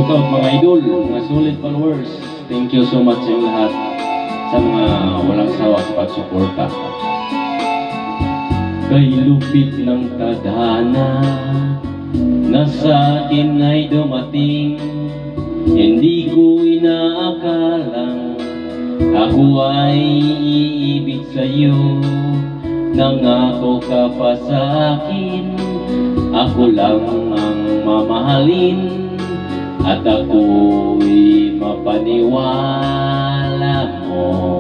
Shout out mga idol, mga solid followers. Thank you so much sa inyong lahat sa mga walang sawa sa pagsuporta. Kay lupit ng tadhana na sa akin ay dumating, hindi ko inaakalang ako ay iibig sa'yo. Nangako ka pa sa akin, ako lang ang mamahalin, at ako'y mapaniwala mo.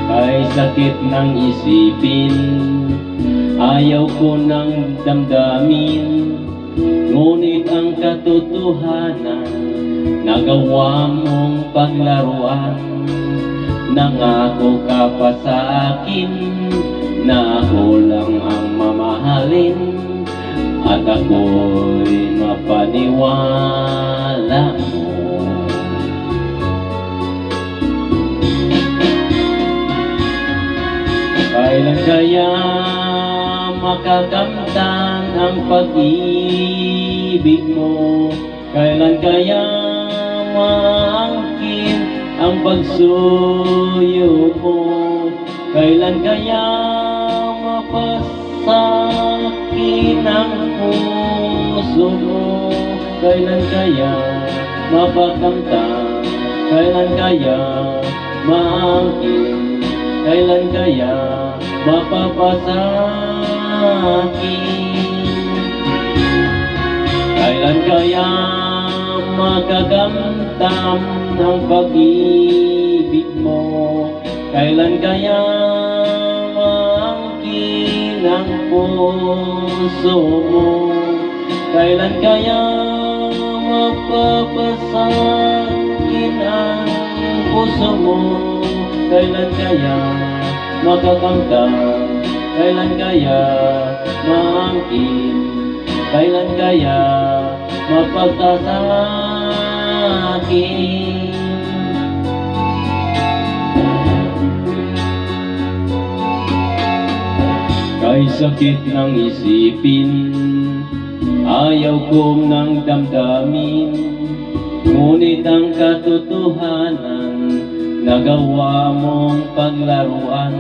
Kay sakit ng isipin, ayaw ko nang damdamin, ngunit ang katotohanan, nagawa mong paglaruan. Nangako ka pa sa akin na ako lang ang mamahalin, at ako'y mapaniwala mo. Kailan kaya makakamtan ang pag-ibig mo? Kailan kaya maangkin ang pagsuyo mo? Kailan kaya mapasakin ang puso mo? Kailan kaya mapakamtan? Kailan kaya maangkin? Kailan kaya mapapasakin? Kailan kaya magagamtam ng pag-ibig mo? Kailan kaya maangkin ang puso mo? Kailan kaya mapapasakin ang puso mo? Kailan kaya makakamtan? Kailan kaya maangkin? Kailan kaya mapagsasakin? Kay sakit ng isipin, ayaw kong nang damdamin, ngunit ang katotohanan, nagawa mong paglaruan.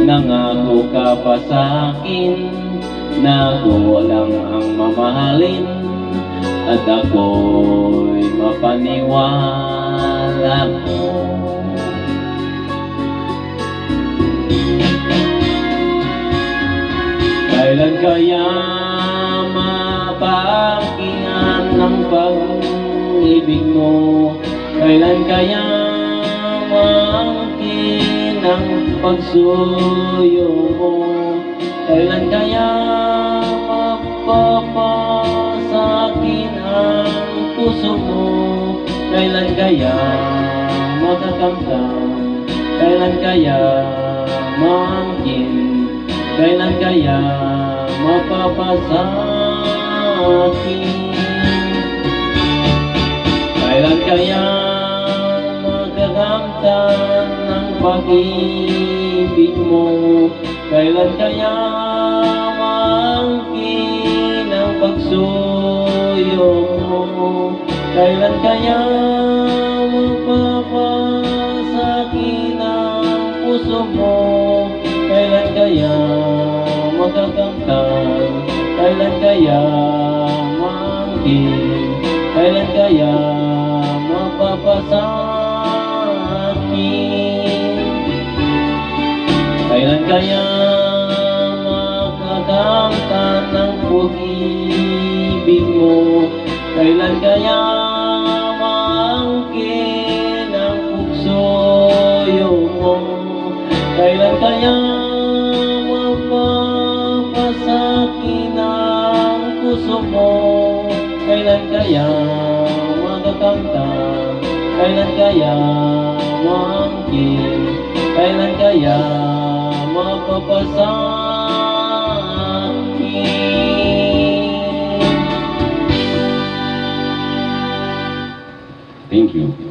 Nangako ka pa sa akin na ako lang ang mamahalin, at ako'y mapaniwala mo. Kailan kaya mapakinggan ng pag-ibig mo? Kailan kaya maangkin ang pagsuyo mo? Kailan kaya mapapasakin ang puso mo? Kailan kaya makakamtan? Kailan kaya maangkin? Kailan kaya mapapasakin? Kailan kaya magagamtan ng pag-ibig mo? Kailan kaya maangkin ang pagsuyo mo? Kailan kaya mapapasakin ang puso mo? Kailan kaya magagamtan? Kailan kaya maangkin? Kailan kaya mapapasakin? Kailan kaya magagamtan ng pag-ibig mo? Kailan kaya maangkin ang pagsuyo mo? Kailan kaya mapapasakin ang puso mo? Kailan kaya magagamtan? Kailan kaya maangkin? Kailan kaya mapapasakin? Thank you.